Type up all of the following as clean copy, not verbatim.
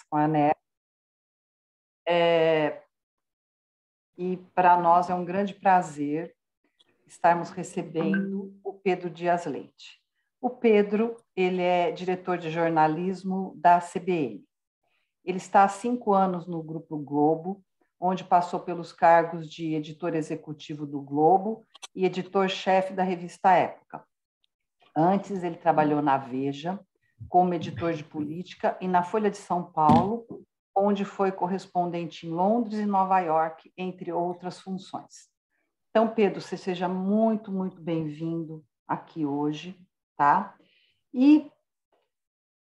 com a Né. E para nós é um grande prazer estarmos recebendo o Pedro Dias Leite. O Pedro, ele é diretor de jornalismo da CBN. Ele está há 5 anos no Grupo Globo, onde passou pelos cargos de editor executivo do Globo e editor-chefe da revista Época. Antes, ele trabalhou na Veja, como editor de política, e na Folha de São Paulo, onde foi correspondente em Londres e Nova York, entre outras funções. Então, Pedro, você seja muito, muito bem-vindo aqui hoje, tá? E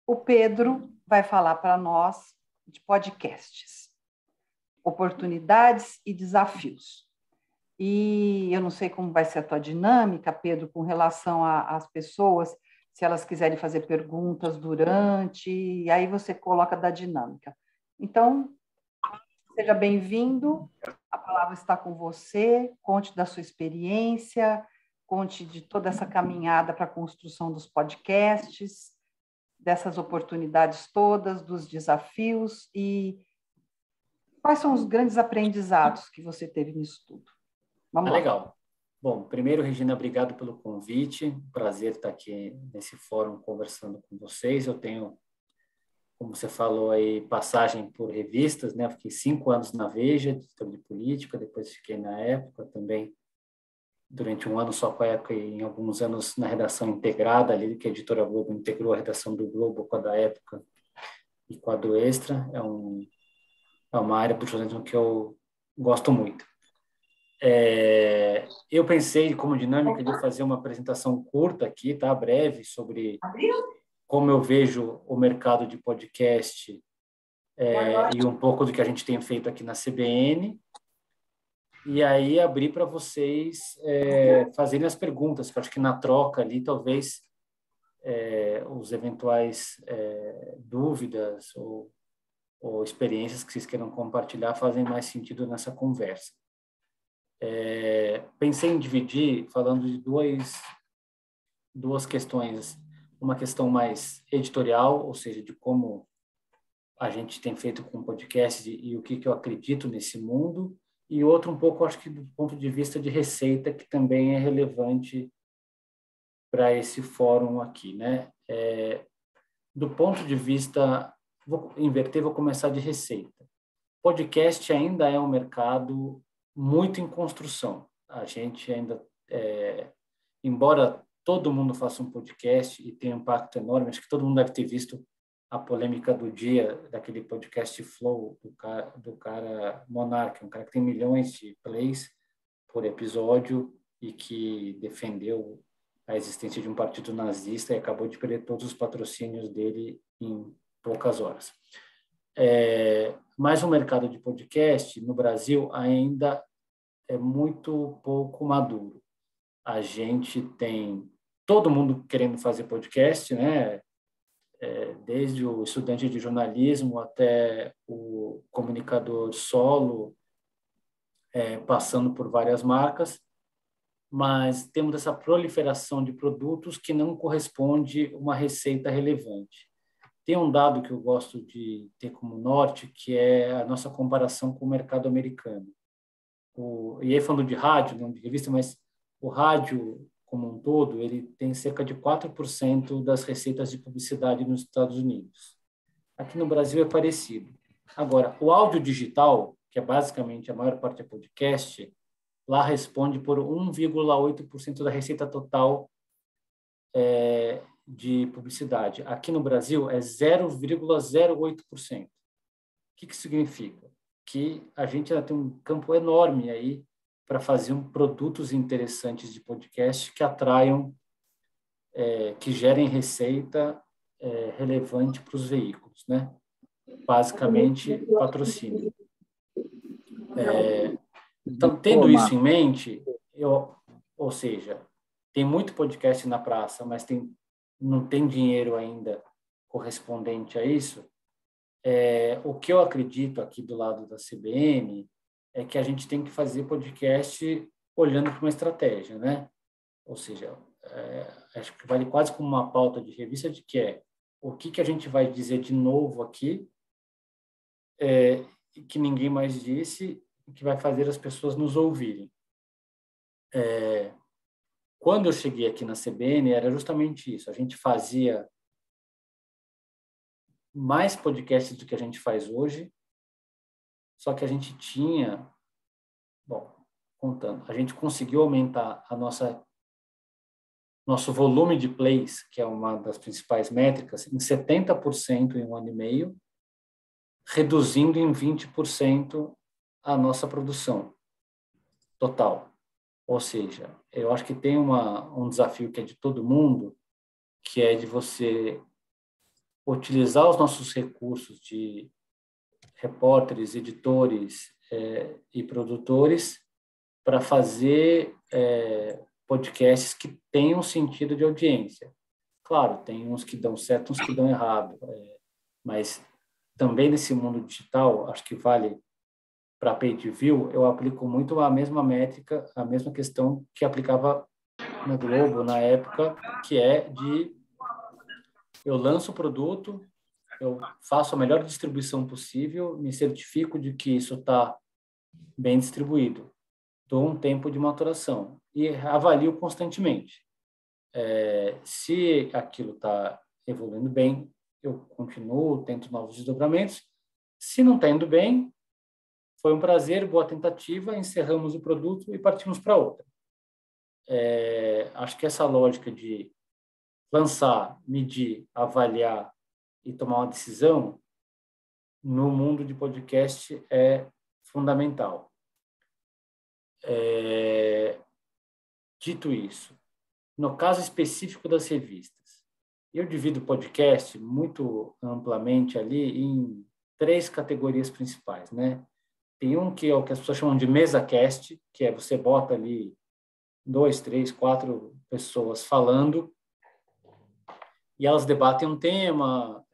o Pedro vai falar para nós de podcasts, oportunidades e desafios. E eu não sei como vai ser a tua dinâmica, Pedro, com relação às pessoas, se elas quiserem fazer perguntas durante, e aí você coloca da dinâmica. Então, seja bem-vindo, a palavra está com você, conte da sua experiência, conte de toda essa caminhada para a construção dos podcasts, dessas oportunidades todas, dos desafios e quais são os grandes aprendizados que você teve nisso tudo. Vamos lá. Legal. Bom, primeiro, Regina, obrigado pelo convite. Prazer estar aqui nesse fórum conversando com vocês. Eu tenho, como você falou aí, passagem por revistas, né? Eu fiquei 5 anos na Veja, editor de política, depois fiquei na Época também, durante 1 ano só com a Época e em alguns anos na redação integrada ali, que a Editora Globo integrou a redação do Globo com a da Época e com a do Extra. É uma área do jornalismo que eu gosto muito. Eu pensei, como dinâmica, de fazer uma apresentação curta aqui, tá? Breve, sobre como eu vejo o mercado de podcast e um pouco do que a gente tem feito aqui na CBN. E aí abrir para vocês fazerem as perguntas, que eu acho que na troca ali, talvez os eventuais dúvidas ou experiências que vocês queiram compartilhar fazem mais sentido nessa conversa. Pensei em dividir falando de duas questões. Uma questão mais editorial, ou seja, de como a gente tem feito com podcast e o que eu acredito nesse mundo, e outro um pouco, acho que do ponto de vista de receita, que também é relevante para esse fórum aqui, né? Do ponto de vista, vou inverter, vou começar de receita. Podcast ainda é um mercado muito em construção. A gente ainda, embora todo mundo faça um podcast e tenha um impacto enorme, acho que todo mundo deve ter visto a polêmica do dia, daquele podcast Flow, do cara Monark, um cara que tem milhões de plays por episódio e que defendeu a existência de um partido nazista e acabou de perder todos os patrocínios dele em poucas horas. Mas o mercado de podcast no Brasil ainda é muito pouco maduro. A gente tem todo mundo querendo fazer podcast, né? Desde o estudante de jornalismo até o comunicador solo, passando por várias marcas, mas temos essa proliferação de produtos que não corresponde uma receita relevante. Tem um dado que eu gosto de ter como norte, que é a nossa comparação com o mercado americano. E aí falando de rádio, não de revista, mas o rádio como um todo, ele tem cerca de 4% das receitas de publicidade nos Estados Unidos. Aqui no Brasil é parecido. Agora, o áudio digital, que é basicamente a maior parte é podcast, lá responde por 1,8% da receita total de publicidade. Aqui no Brasil é 0,08%. O que significa? Que a gente ainda tem um campo enorme aí para fazer produtos interessantes de podcast que atraiam, que gerem receita relevante para os veículos, né? Basicamente, patrocínio. Então, tendo isso em mente, ou seja, tem muito podcast na praça, mas não tem dinheiro ainda correspondente a isso. O que eu acredito aqui do lado da CBN é que a gente tem que fazer podcast olhando para uma estratégia, né? Ou seja, acho que vale quase como uma pauta de revista de que o que a gente vai dizer de novo aqui que ninguém mais disse, que vai fazer as pessoas nos ouvirem. Quando eu cheguei aqui na CBN, era justamente isso. A gente fazia mais podcasts do que a gente faz hoje, só que a gente tinha, a gente conseguiu aumentar nosso volume de plays, que é uma das principais métricas, em 70% em 1 ano e meio, reduzindo em 20% a nossa produção total. Ou seja, eu acho que tem um desafio que é de todo mundo, que é de você utilizar os nossos recursos de repórteres, editores e produtores para fazer podcasts que tenham sentido de audiência. Claro, tem uns que dão certo, uns que dão errado, mas também nesse mundo digital, acho que vale para page view, eu aplico muito a mesma métrica, a mesma questão que aplicava no Globo na época, que é de eu lanço o produto, eu faço a melhor distribuição possível, me certifico de que isso está bem distribuído, dou um tempo de maturação e avalio constantemente. Se aquilo está evoluindo bem, eu continuo, tento novos desdobramentos. Se não está indo bem, foi um prazer, boa tentativa, encerramos o produto e partimos para outra. Acho que essa lógica de lançar, medir, avaliar e tomar uma decisão no mundo de podcast é fundamental. Dito isso, no caso específico das revistas, eu divido o podcast muito amplamente ali em 3 categorias principais, né? Tem um que é o que as pessoas chamam de mesa cast, que é você bota ali 2, 3, 4 pessoas falando e elas debatem um tema,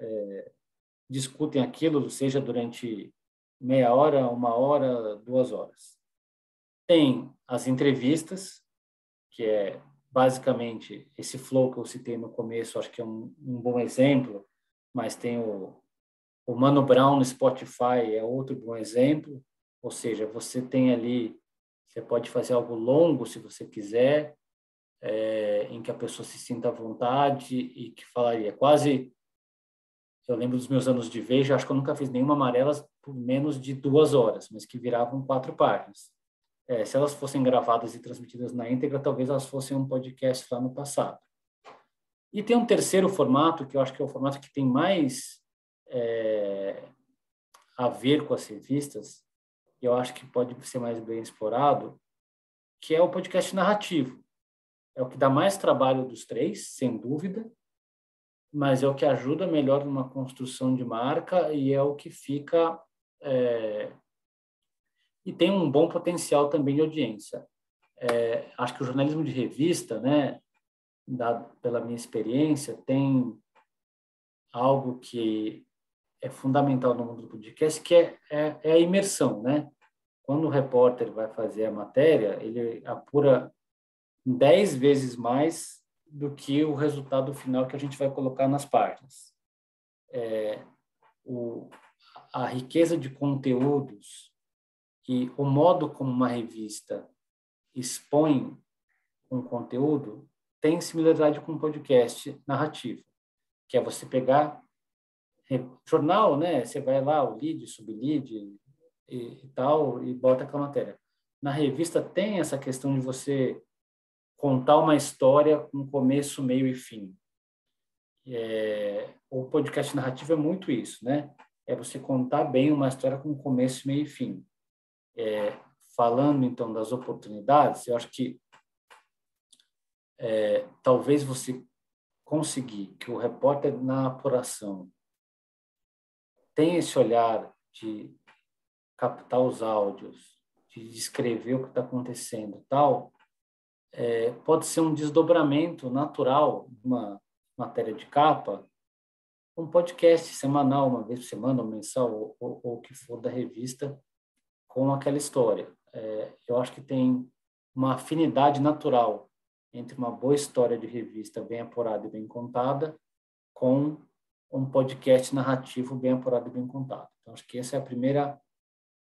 discutem aquilo, seja durante meia hora, 1 hora, 2 horas. Tem as entrevistas, que é basicamente esse flow que eu citei no começo, acho que é um bom exemplo, mas tem o Mano Brown no Spotify, é outro bom exemplo, ou seja, você tem ali, você pode fazer algo longo se você quiser, em que a pessoa se sinta à vontade e que falaria quase... Eu lembro dos meus anos de Veja, acho que eu nunca fiz nenhuma amarela por menos de 2 horas, mas que viravam 4 páginas. Se elas fossem gravadas e transmitidas na íntegra, talvez elas fossem um podcast lá no passado. E tem um terceiro formato, que eu acho que é o formato que tem mais a ver com as revistas, e eu acho que pode ser mais bem explorado, que é o podcast narrativo. É o que dá mais trabalho dos 3, sem dúvida, mas é o que ajuda melhor numa construção de marca e é o que fica... e tem um bom potencial também de audiência. Acho que o jornalismo de revista, né, pela minha experiência, tem algo que é fundamental no mundo do podcast, que é a imersão, né? Quando o repórter vai fazer a matéria, ele apura 10 vezes mais do que o resultado final que a gente vai colocar nas páginas. A riqueza de conteúdos e o modo como uma revista expõe um conteúdo tem similaridade com um podcast narrativo, que é você pegar jornal, né? Você vai lá, o lead, sublead e tal, e bota aquela matéria. Na revista tem essa questão de você contar uma história com começo, meio e fim. O podcast narrativo é muito isso, né? É você contar bem uma história com começo, meio e fim. Falando, então, das oportunidades, eu acho que talvez você conseguir que o repórter na apuração tenha esse olhar de captar os áudios, de descrever o que está acontecendo e tal, pode ser um desdobramento natural de uma matéria de capa, um podcast semanal, uma vez por semana, ou mensal, ou o que for da revista, com aquela história. Eu acho que tem uma afinidade natural entre uma boa história de revista bem apurada e bem contada com um podcast narrativo bem apurado e bem contado. Então, acho que essa é a primeira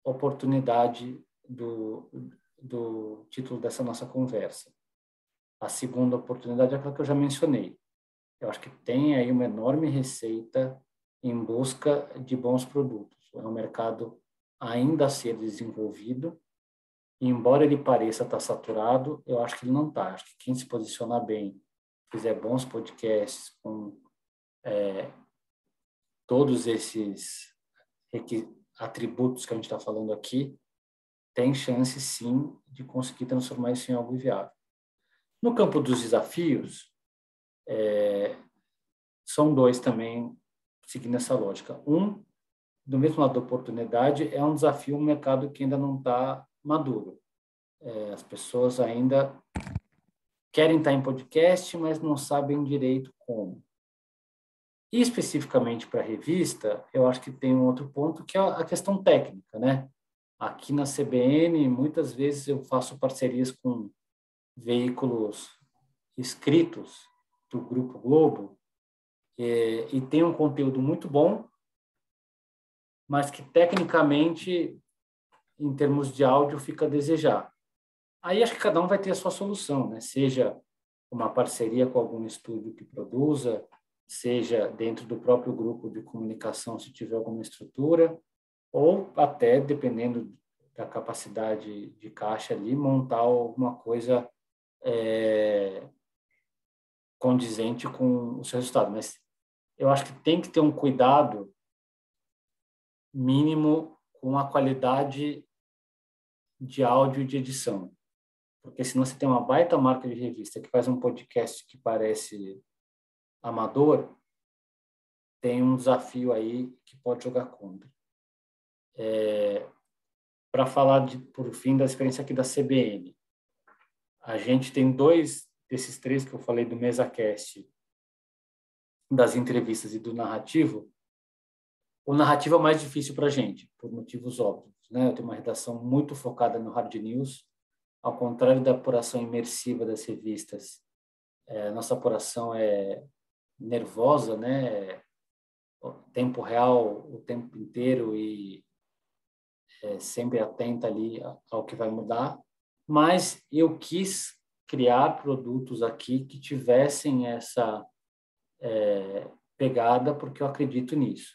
oportunidade do título dessa nossa conversa. A segunda oportunidade é aquela que eu já mencionei. Eu acho que tem aí uma enorme receita em busca de bons produtos. É um mercado ainda a ser desenvolvido, e embora ele pareça estar saturado, eu acho que ele não está. Acho que quem se posicionar bem, fizer bons podcasts com todos esses atributos que a gente está falando aqui, tem chance, sim, de conseguir transformar isso em algo viável. No campo dos desafios, são dois também, seguindo essa lógica. Um, do mesmo lado da oportunidade, é um desafio, um mercado que ainda não está maduro. As pessoas ainda querem estar em podcast, mas não sabem direito como. E especificamente para a revista, eu acho que tem um outro ponto, que é a questão técnica, né? Aqui na CBN, muitas vezes eu faço parcerias com veículos escritos do Grupo Globo, e tem um conteúdo muito bom, mas que tecnicamente, em termos de áudio, fica a desejar. Aí acho que cada um vai ter a sua solução, né? Seja uma parceria com algum estúdio que produza, seja dentro do próprio grupo de comunicação, se tiver alguma estrutura, ou até, dependendo da capacidade de caixa ali, montar alguma coisa condizente com o seu resultado. Mas eu acho que tem que ter um cuidado mínimo com a qualidade de áudio e de edição. Porque senão você tem uma baita marca de revista que faz um podcast que parece amador, tem um desafio aí que pode jogar contra. Para falar, por fim, da experiência aqui da CBN, a gente tem dois desses três que eu falei do MesaCast, das entrevistas e do narrativo. O narrativo é o mais difícil para a gente, por motivos óbvios, né? Eu tenho uma redação muito focada no hard news, ao contrário da apuração imersiva das revistas. Nossa apuração é nervosa, né? Tempo real o tempo inteiro e sempre atenta ali ao que vai mudar. Mas eu quis criar produtos aqui que tivessem essa pegada, porque eu acredito nisso.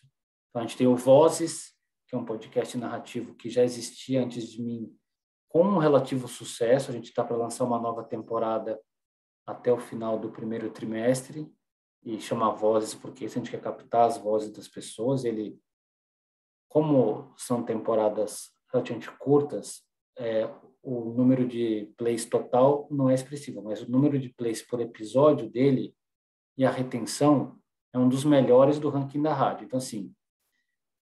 Então, a gente tem o Vozes, que é um podcast narrativo que já existia antes de mim, com um relativo sucesso. A gente está para lançar uma nova temporada até o final do primeiro trimestre, e chama Vozes porque a gente quer captar as vozes das pessoas. Ele, como são temporadas relativamente curtas, o número de plays total não é expressivo, mas o número de plays por episódio dele e a retenção é um dos melhores do ranking da rádio. Então, assim,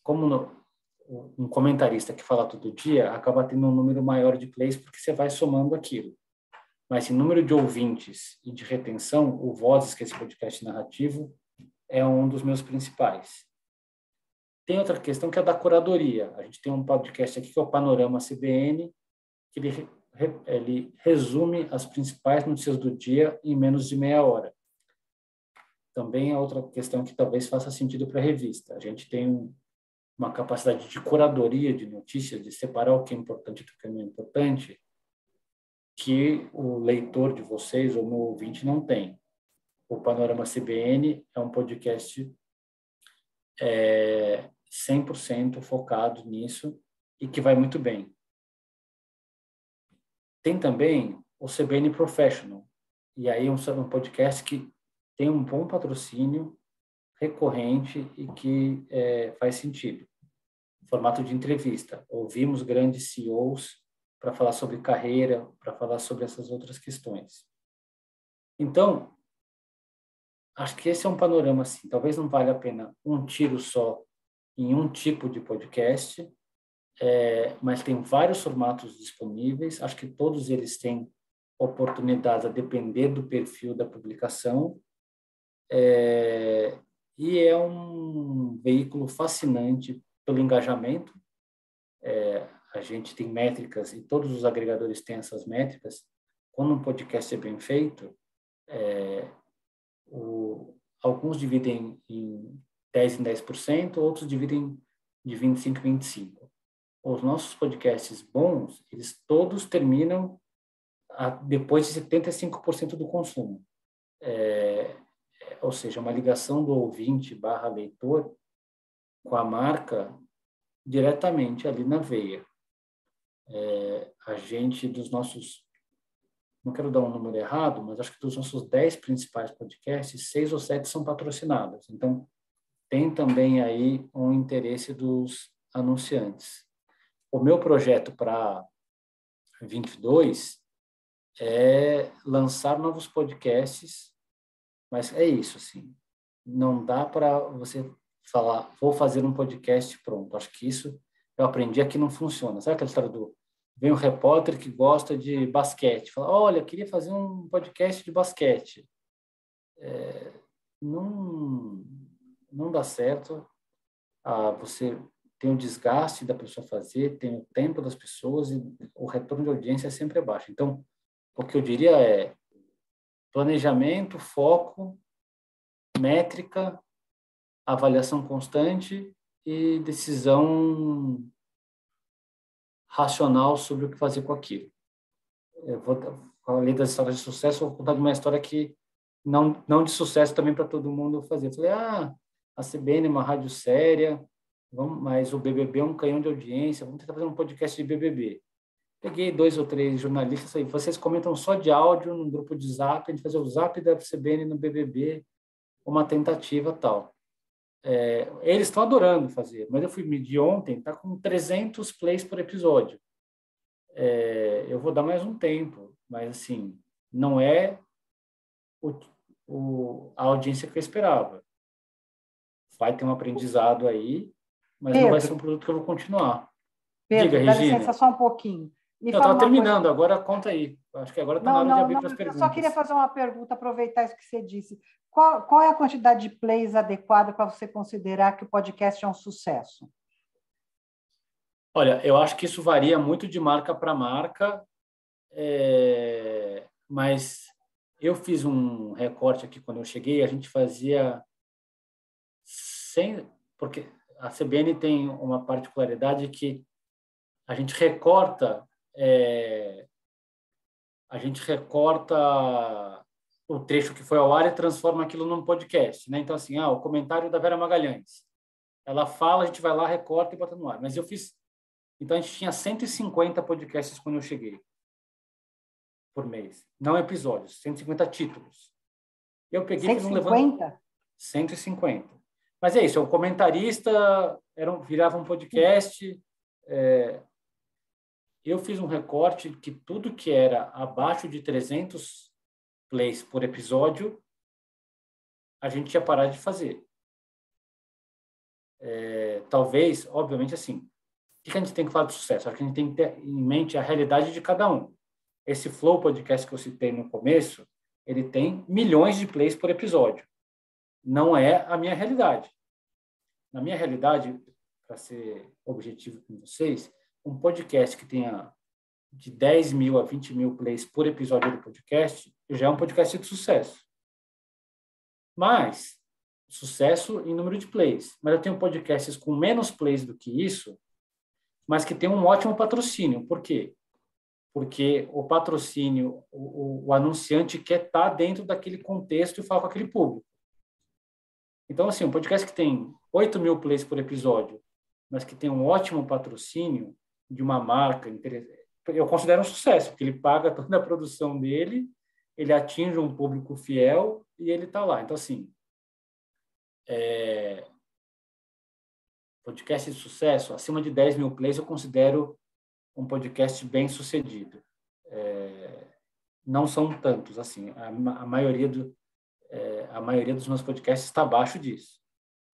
como um comentarista que fala todo dia acaba tendo um número maior de plays porque você vai somando aquilo. Mas em número de ouvintes e de retenção, o Vozes, que é esse podcast narrativo, é um dos meus principais. Tem outra questão que é da curadoria. A gente tem um podcast aqui que é o Panorama CBN, que ele resume as principais notícias do dia em menos de meia hora. Também é outra questão que talvez faça sentido para a revista. A gente tem uma capacidade de curadoria de notícias, de separar o que é importante do que não é importante, que o leitor de vocês ou o meu ouvinte não tem. O Panorama CBN é um podcast 100% focado nisso e que vai muito bem. Tem também o CBN Professional, e aí é um podcast que tem um bom patrocínio recorrente e que faz sentido. Formato de entrevista. Ouvimos grandes CEOs para falar sobre carreira, para falar sobre essas outras questões. Então, acho que esse é um panorama assim. Talvez não valha a pena um tiro só em um tipo de podcast, mas tem vários formatos disponíveis. Acho que todos eles têm oportunidades a depender do perfil da publicação. E é um veículo fascinante pelo engajamento. A gente tem métricas e todos os agregadores têm essas métricas. Quando um podcast é bem feito, alguns dividem em 10 em 10%, outros dividem de 25 em 25%. Os nossos podcasts bons, eles todos terminam depois de 75% do consumo. Ou seja, uma ligação do ouvinte/leitor com a marca diretamente ali na veia. A gente, dos nossos, não quero dar um número errado, mas acho que dos nossos 10 principais podcasts, 6 ou 7 são patrocinados. Então, tem também aí um interesse dos anunciantes. O meu projeto para 22 é lançar novos podcasts, mas é isso, assim, não dá para você falar, vou fazer um podcast pronto. Acho que isso eu aprendi aqui não funciona. Sabe aquela história do vem um repórter que gosta de basquete, fala, olha, eu queria fazer um podcast de basquete. Não, não dá certo. Você tem o desgaste da pessoa fazer, tem o tempo das pessoas e o retorno de audiência é sempre baixo. Então, o que eu diria é planejamento, foco, métrica, avaliação constante e decisão racional sobre o que fazer com aquilo. Eu falei das histórias de sucesso, vou contar de uma história que não de sucesso também para todo mundo fazer. Eu falei, a CBN é uma rádio séria, mas o BBB é um canhão de audiência, vamos tentar fazer um podcast de BBB. Peguei 2 ou 3 jornalistas aí, vocês comentam só de áudio num grupo de Zap, a gente fazer o Zap da CBN no BBB, uma tentativa tal. Eles estão adorando fazer, mas eu fui medir ontem, está com 300 plays por episódio. Eu vou dar mais um tempo, mas assim, não é a audiência que eu esperava. Vai ter um aprendizado aí, mas Pedro, não vai ser um produto que eu vou continuar. Diga, Pedro, dá licença Regina. só um pouquinho. Me Eu fala estava uma coisa. terminando, agora conta aí. Acho que agora está na Não, hora de não, abrir não. para as Eu só queria perguntas. fazer uma pergunta, aproveitar isso que você disse. Qual é a quantidade de plays adequada para você considerar que o podcast é um sucesso? Olha, eu acho que isso varia muito de marca para marca, mas eu fiz um recorte aqui quando eu cheguei, a gente fazia 100, porque a CBN tem uma particularidade que a gente recorta, a gente recorta o trecho que foi ao ar e transforma aquilo num podcast, né? Então, assim, o comentário da Vera Magalhães. Ela fala, a gente vai lá, recorta e bota no ar. Mas eu fiz... Então, a gente tinha 150 podcasts quando eu cheguei, por mês. Não episódios, 150 títulos. Eu peguei e fiz um levantamento... 150? 150. Mas é isso, o comentarista virava um podcast. Eu fiz um recorte que tudo que era abaixo de 300 plays por episódio, a gente ia parar de fazer. Talvez, obviamente, assim, o que a gente tem que falar de sucesso? Acho que a gente tem que ter em mente a realidade de cada um. Esse Flow Podcast que eu citei no começo, ele tem milhões de plays por episódio. Não é a minha realidade. Na minha realidade, para ser objetivo com vocês, um podcast que tenha de 10 mil a 20 mil plays por episódio do podcast já é um podcast de sucesso. Mas, sucesso em número de plays. Mas eu tenho podcasts com menos plays do que isso, mas que tem um ótimo patrocínio. Por quê? Porque o patrocínio, o anunciante quer estar dentro daquele contexto e falar com aquele público. Então, assim, um podcast que tem 8 mil plays por episódio, mas que tem um ótimo patrocínio de uma marca, eu considero um sucesso, porque ele paga toda a produção dele, ele atinge um público fiel e ele está lá. Então, assim, podcast de sucesso, acima de 10 mil plays, eu considero um podcast bem sucedido. Não são tantos, assim, a maioria dos meus podcasts está abaixo disso,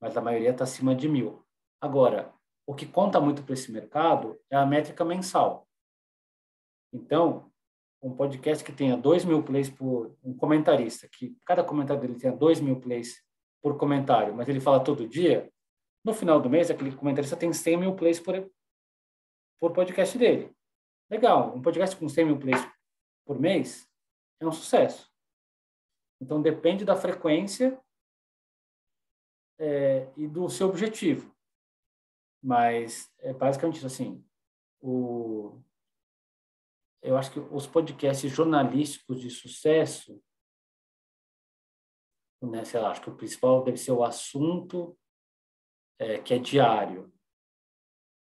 mas a maioria está acima de 1.000. Agora, o que conta muito para esse mercado é a métrica mensal. Então, um podcast que tenha 2 mil plays por um comentarista, que cada comentário dele tenha 2 mil plays por comentário, mas ele fala todo dia, no final do mês, aquele comentarista tem 100 mil plays por podcast dele. Legal, um podcast com 100 mil plays por mês é um sucesso. Então, depende da frequência e do seu objetivo. Mas é basicamente isso, assim, eu acho que os podcasts jornalísticos de sucesso, né, sei lá, acho que o principal deve ser o assunto, que é diário.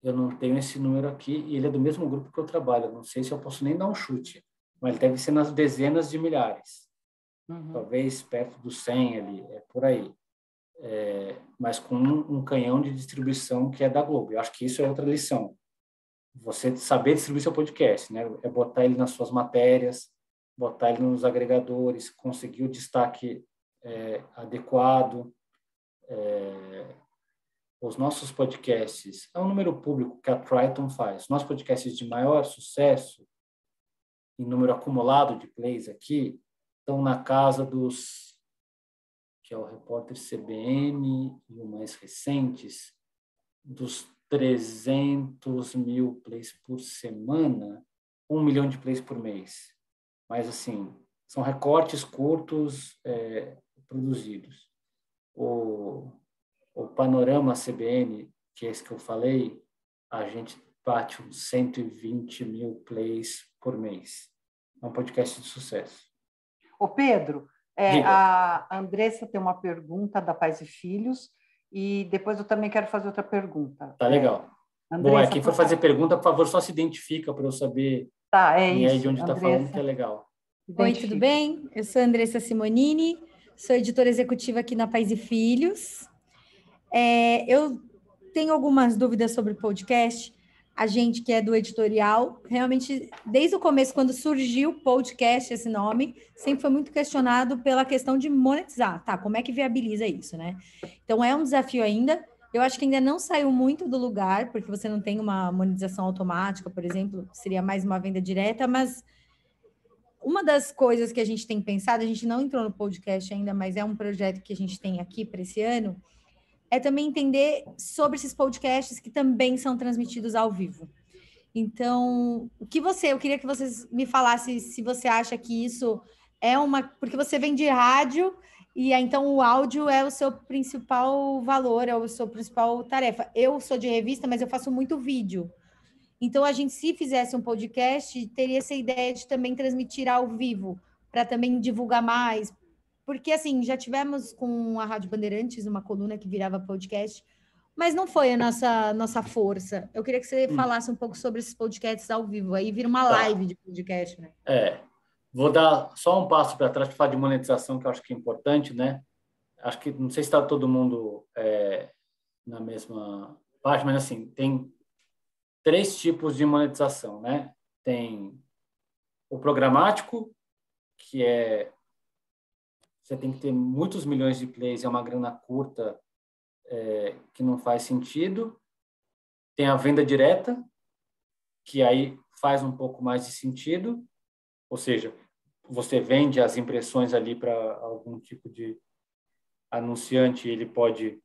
Eu não tenho esse número aqui e ele é do mesmo grupo que eu trabalho. Eu não sei se eu posso nem dar um chute, mas ele deve ser nas dezenas de milhares. Talvez perto dos 100 ali, é por aí. Mas com um canhão de distribuição que é da Globo. Eu acho que isso é outra lição. Você saber distribuir seu podcast, né? É botar ele nas suas matérias, botar ele nos agregadores, conseguir o destaque adequado. Os nossos podcasts, é um número público que a Triton faz. Nossos podcasts de maior sucesso, em número acumulado de plays aqui, estão na casa dos, que é o Repórter CBN e o mais recentes, dos 300 mil plays por semana, 1 milhão de plays por mês. Mas, assim, são recortes curtos produzidos. O Panorama CBN, que é esse que eu falei, a gente bate uns 120 mil plays por mês. É um podcast de sucesso. Ô Pedro, Diga. a Andressa tem uma pergunta da Pais e Filhos e depois eu também quero fazer outra pergunta. Tá legal. Andressa, Quem for fazer pergunta, por favor, só se identifica para eu saber quem é e de isso, onde está falando, que é legal. Oi, tudo bem? Eu sou a Andressa Simonini, sou editora executiva aqui na Pais e Filhos. Eu tenho algumas dúvidas sobre o podcast. A gente que é do editorial, realmente, desde o começo, quando surgiu o podcast, esse nome, sempre foi muito questionado pela questão de monetizar. Tá, como é que viabiliza isso, né? Então, é um desafio ainda. Eu acho que ainda não saiu muito do lugar, porque você não tem uma monetização automática, por exemplo, seria mais uma venda direta, mas uma das coisas que a gente tem pensado, a gente não entrou no podcast ainda, mas é um projeto que a gente tem aqui para esse ano, é também entender sobre esses podcasts que também são transmitidos ao vivo. Então, eu queria que vocês me falassem se você acha que isso é porque você vem de rádio e então o áudio é o seu principal valor, é a sua principal tarefa. Eu sou de revista, mas eu faço muito vídeo. Então, a gente, se fizesse um podcast, teria essa ideia de também transmitir ao vivo, para também divulgar mais. Porque, assim, já tivemos com a Rádio Bandeirantes uma coluna que virava podcast, mas não foi a nossa força. Eu queria que você falasse um pouco sobre esses podcasts ao vivo. Aí vira uma live de podcast, né? Vou dar só um passo para trás para falar de monetização, que eu acho que é importante, né? Acho que, não sei se está todo mundo na mesma página, mas, assim, tem 3 tipos de monetização, né? Tem o programático, que você tem que ter muitos milhões de plays, é uma grana curta que não faz sentido. Tem a venda direta, que aí faz um pouco mais de sentido, ou seja, você vende as impressões ali para algum tipo de anunciante, ele pode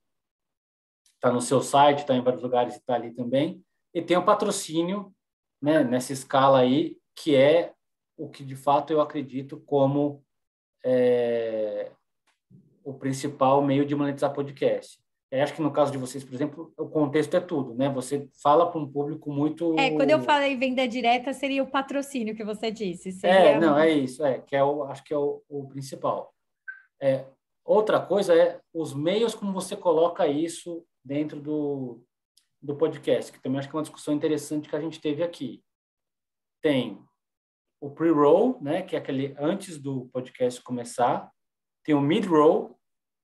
estar no seu site, estar em vários lugares e estar ali também. E tem o patrocínio, né, nessa escala aí, que é o que de fato eu acredito como o principal meio de monetizar podcast. Acho que no caso de vocês, por exemplo, o contexto é tudo, né? Você fala para um público muito... Quando eu falei venda direta, seria o patrocínio que você disse. Seria... Não, é isso, que é acho que é o principal. Outra coisa é os meios como você coloca isso dentro do podcast, que também acho que é uma discussão interessante que a gente teve aqui. Tem o pre-roll, né, que é aquele antes do podcast começar. Tem o mid-roll,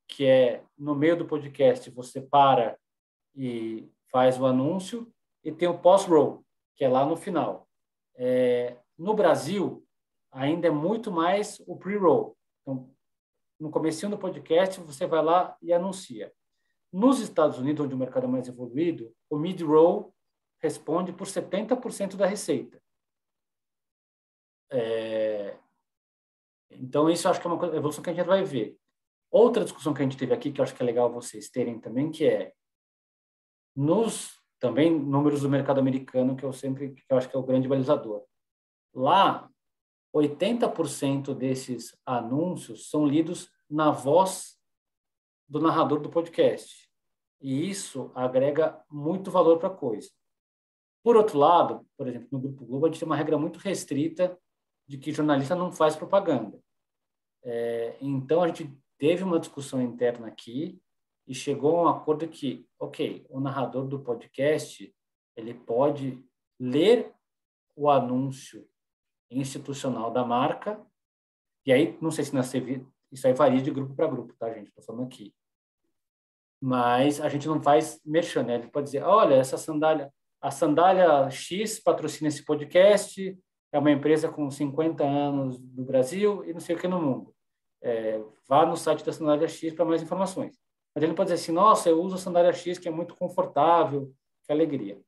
que é no meio do podcast, você para e faz o anúncio. E tem o post-roll, que é lá no final. No Brasil, ainda é muito mais o pre-roll. Então, no comecinho do podcast, você vai lá e anuncia. Nos Estados Unidos, onde o mercado é mais evoluído, o mid-roll responde por 70% da receita. Então, isso eu acho que é uma evolução que a gente vai ver. Outra discussão que a gente teve aqui, que eu acho que é legal vocês terem também, que é também números do mercado americano, que eu acho que é o grande balizador. Lá, 80% desses anúncios são lidos na voz do narrador do podcast. E isso agrega muito valor para a coisa. Por outro lado, por exemplo, no Grupo Globo, a gente tem uma regra muito restrita de que jornalista não faz propaganda. Então, a gente teve uma discussão interna aqui e chegou a um acordo que, ok, o narrador do podcast, ele pode ler o anúncio institucional da marca, e aí, não sei se na CV, isso aí varia de grupo para grupo, tá, gente? Estou falando aqui. Mas a gente não faz merchan, né? Ele pode dizer, olha, a sandália X patrocina esse podcast, é uma empresa com 50 anos no Brasil e não sei o que no mundo. Vá no site da sandália X para mais informações. Mas ele não pode dizer assim, nossa, eu uso a sandália X que é muito confortável, que alegria.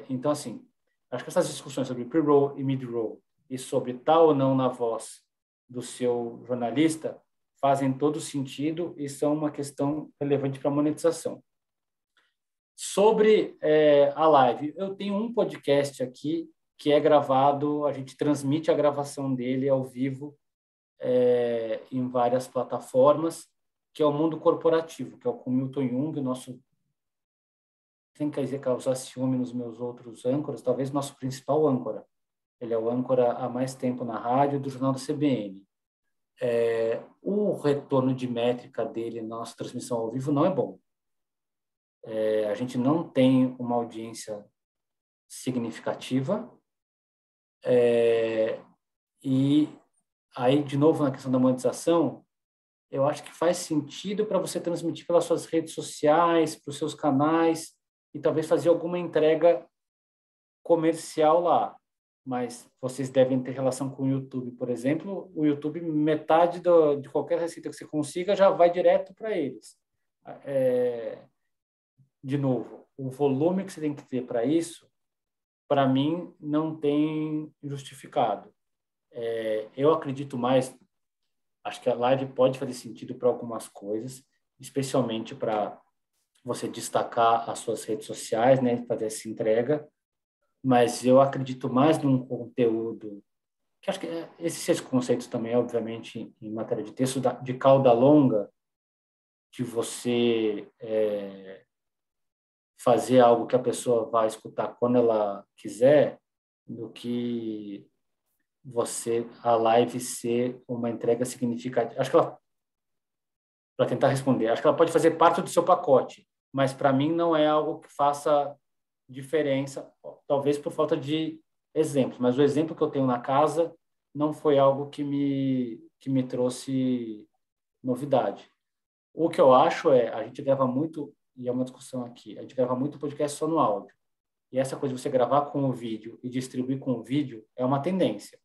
Então, assim, acho que essas discussões sobre pre-roll e mid-roll e sobre tal ou não na voz do seu jornalista fazem todo sentido e são uma questão relevante para a monetização. Sobre a live, eu tenho um podcast aqui que é gravado, a gente transmite a gravação dele ao vivo em várias plataformas, que é o Mundo Corporativo, que é com o Milton Jung, o nosso, sem quer dizer causar ciúme nos meus outros âncoras, talvez nosso principal âncora. Ele é o âncora há mais tempo na rádio do Jornal da CBN. O retorno de métrica dele na nossa transmissão ao vivo não é bom. A gente não tem uma audiência significativa. E aí, de novo, na questão da monetização, eu acho que faz sentido para você transmitir pelas suas redes sociais, para os seus canais, e talvez fazer alguma entrega comercial lá. Mas vocês devem ter relação com o YouTube, por exemplo. O YouTube, metade de qualquer receita que você consiga já vai direto para eles. De novo, o volume que você tem que ter para isso, para mim, não tem justificado. Eu acredito mais, acho que a live pode fazer sentido para algumas coisas, especialmente para você destacar as suas redes sociais, né, fazer essa entrega, mas eu acredito mais num conteúdo, que acho que esses conceitos também, obviamente, em matéria de texto, de cauda longa, de você fazer algo que a pessoa vai escutar quando ela quiser, do que a live ser uma entrega significativa. Acho que ela, para tentar responder, acho que ela pode fazer parte do seu pacote, mas para mim não é algo que faça diferença, talvez por falta de exemplos, mas o exemplo que eu tenho na casa não foi algo que me trouxe novidade. O que eu acho a gente grava muito, e é uma discussão aqui, a gente grava muito podcast só no áudio. E essa coisa de você gravar com o vídeo e distribuir com o vídeo é uma tendência.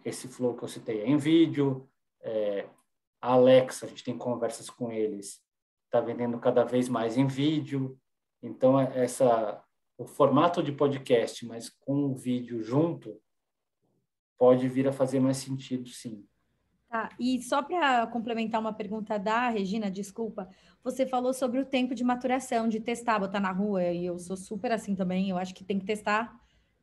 Esse flow que eu citei é em vídeo, a Alexa, a gente tem conversas com eles, está vendendo cada vez mais em vídeo. Então, o formato de podcast, mas com o vídeo junto, pode vir a fazer mais sentido, sim. Tá, e só para complementar uma pergunta da Regina, desculpa, você falou sobre o tempo de maturação, de testar, botar na rua, e eu sou super assim também, eu acho que tem que testar,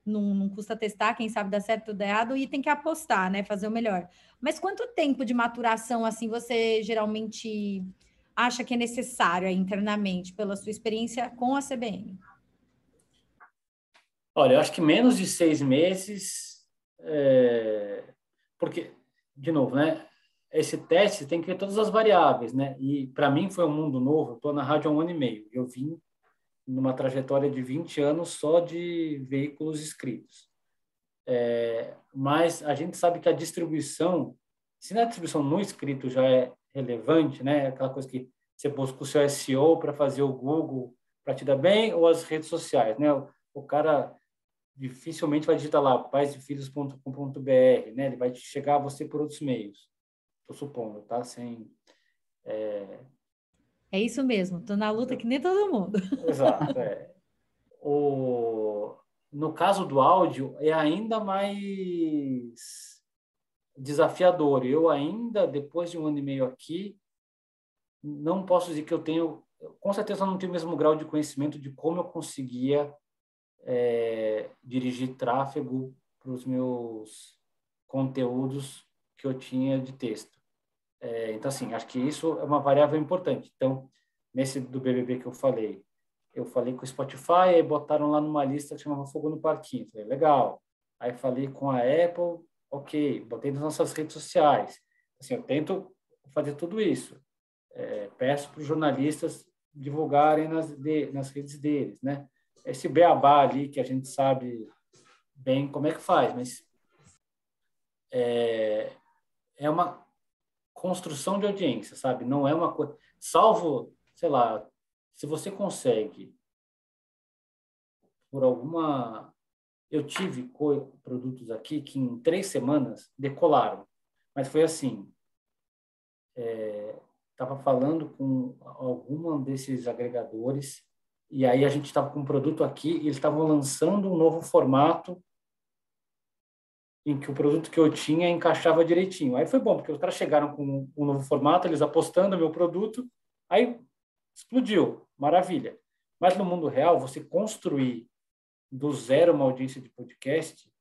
não custa testar, quem sabe dá certo ou dá errado, e tem que apostar, né, fazer o melhor. Mas quanto tempo de maturação, assim, você geralmente acha que é necessário aí, internamente, pela sua experiência com a CBN? Olha, eu acho que menos de 6 meses, porque, de novo, né? Esse teste tem que ver todas as variáveis, né? E para mim foi um mundo novo. Eu estou na rádio há 1 ano e meio. Eu vim numa trajetória de 20 anos só de veículos escritos. Mas a gente sabe que a distribuição, se na distribuição no escrito já é relevante, né? Aquela coisa que você busca o seu SEO para fazer o Google para te dar bem, ou as redes sociais, né? O cara dificilmente vai digitar lá paisdefilhos.com.br, né? Ele vai chegar a você por outros meios. Estou supondo, tá? É isso mesmo, tô na luta que nem todo mundo. Exato. No caso do áudio, é ainda mais desafiador. Eu ainda, depois de 1 ano e meio aqui, não posso dizer que eu tenho... Com certeza, eu não tenho o mesmo grau de conhecimento de como eu conseguia dirigir tráfego para os meus conteúdos que eu tinha de texto. Então, assim, acho que isso é uma variável importante. Então, nesse do BBB que eu falei com o Spotify, aí botaram lá numa lista que chamava Fogo no Parquinho. Falei, legal. Aí falei com a Apple, ok. Botei nas nossas redes sociais. Assim, eu tento fazer tudo isso. Peço para os jornalistas divulgarem nas redes deles, né? Esse beabá ali que a gente sabe bem como é que faz, mas é uma construção de audiência, sabe? Não é uma coisa... Salvo, sei lá, se você consegue, por alguma... Eu tive produtos aqui que em 3 semanas decolaram, mas foi assim, estava falando com algum desses agregadores e aí a gente estava com um produto aqui e eles estavam lançando um novo formato em que o produto que eu tinha encaixava direitinho. Aí foi bom, porque os caras chegaram com um novo formato, eles apostando no meu produto, aí explodiu, maravilha. Mas no mundo real, você construir do zero uma audiência de podcast